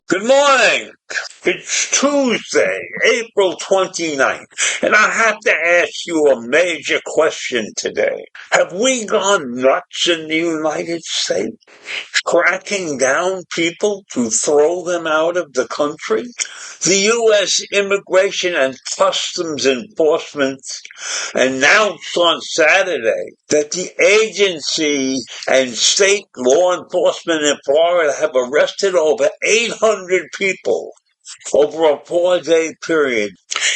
Good morning. It's Tuesday, April 29th, and I have to ask you a major question today. Have we gone nuts in the United States? Cracking down people to throw them out of the country? The U.S. Immigration and Customs Enforcement announced on Saturday that the agency and state law enforcement in Florida have arrested over 800 people over a 4-day period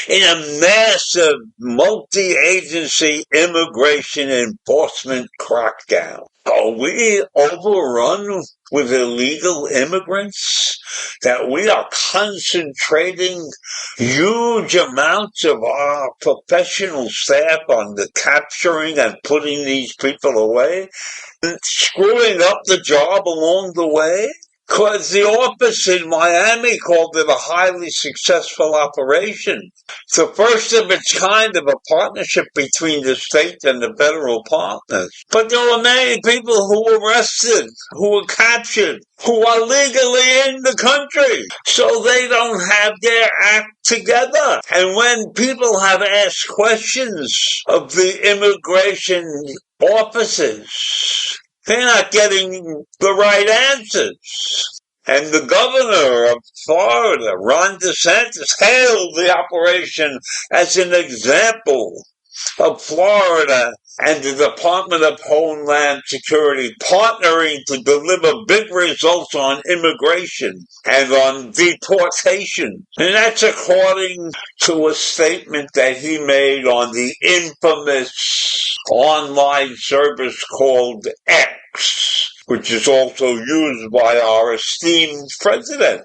in a massive multi-agency immigration enforcement crackdown. Are we overrun with illegal immigrants? That we are concentrating huge amounts of our professional staff on the capturing and putting these people away, and screwing up the job along the way? Because the office in Miami called it a highly successful operation. It's the first of its kind of a partnership between the state and the federal partners. But there were many people who were arrested, who were captured, who are legally in the country. So they don't have their act together. And when people have asked questions of the immigration officers, they're not getting the right answers. And the governor of Florida, Ron DeSantis, hailed the operation as an example of Florida and the Department of Homeland Security partnering to deliver big results on immigration and on deportation. And that's according to a statement that he made on the infamous online service called X, which is also used by our esteemed president.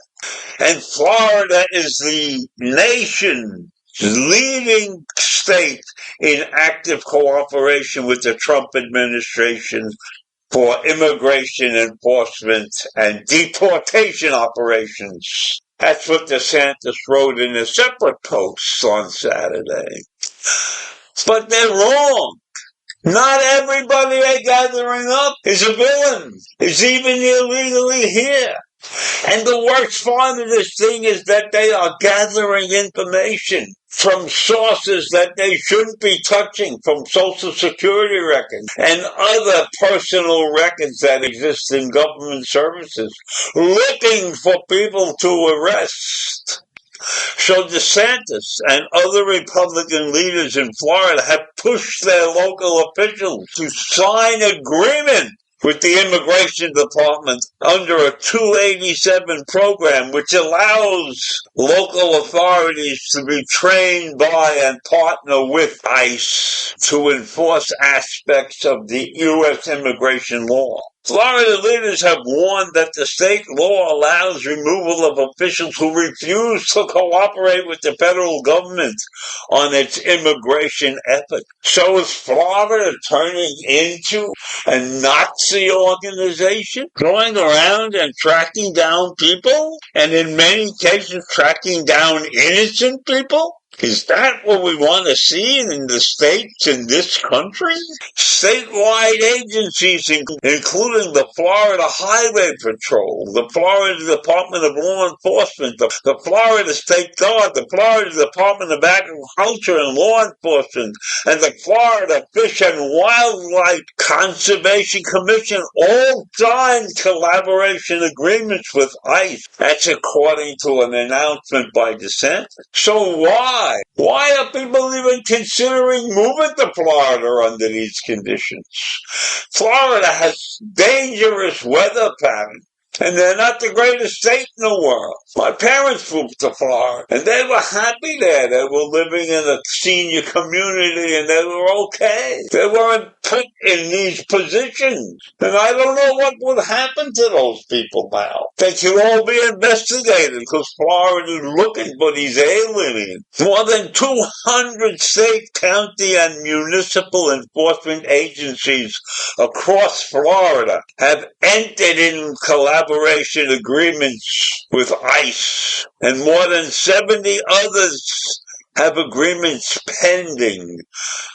And Florida is the nation's leading state in active cooperation with the Trump administration for immigration enforcement and deportation operations. That's what DeSantis wrote in a separate post on Saturday. But they're wrong. Not everybody they're gathering up is a villain, is even illegally here. And the worst part of this thing is that they are gathering information from sources that they shouldn't be touching, from Social Security records and other personal records that exist in government services, looking for people to arrest. So DeSantis and other Republican leaders in Florida have pushed their local officials to sign agreement with the Immigration Department under a 287 program, which allows local authorities to be trained by and partner with ICE to enforce aspects of the U.S. immigration law. Florida leaders have warned that the state law allows removal of officials who refuse to cooperate with the federal government on its immigration effort. So is Florida turning into a Nazi organization, going around and tracking down people, and in many cases tracking down innocent people? Is that what we want to see in the states in this country? Statewide agencies, including the Florida Highway Patrol, the Florida Department of Law Enforcement, the Florida State Guard, the Florida Department of Agriculture and Law Enforcement, and the Florida Fish and Wildlife Conservation Commission all signed collaboration agreements with ICE. That's according to an announcement by DeSantis. So why? Why are people even considering moving to Florida under these conditions? Florida has dangerous weather patterns. And they're not the greatest state in the world. My parents moved to Florida, and they were happy there. They were living in a senior community, and they were okay. They weren't put in these positions. And I don't know what would happen to those people now. They should all be investigated, because Florida is looking for these aliens. More than 200 state, county, and municipal enforcement agencies across Florida have entered in collaboration agreements with ICE, and more than 70 others have agreements pending,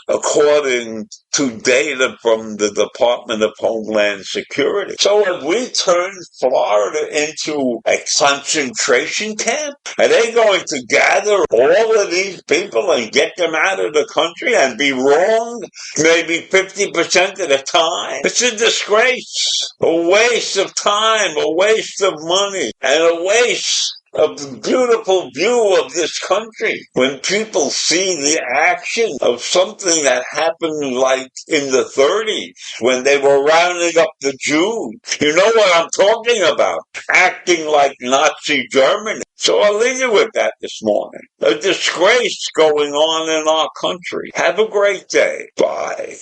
according to data from the Department of Homeland Security. So have we turned Florida into a concentration camp? Are they going to gather all of these people and get them out of the country and be wrong maybe 50% of the time? It's a disgrace, a waste of time, a waste of money, and a waste of the beautiful view of this country. When people see the action of something that happened like in the 30s, when they were rounding up the Jews, you know what I'm talking about, acting like Nazi Germany. So I'll leave you with that this morning. A disgrace going on in our country. Have a great day. Bye.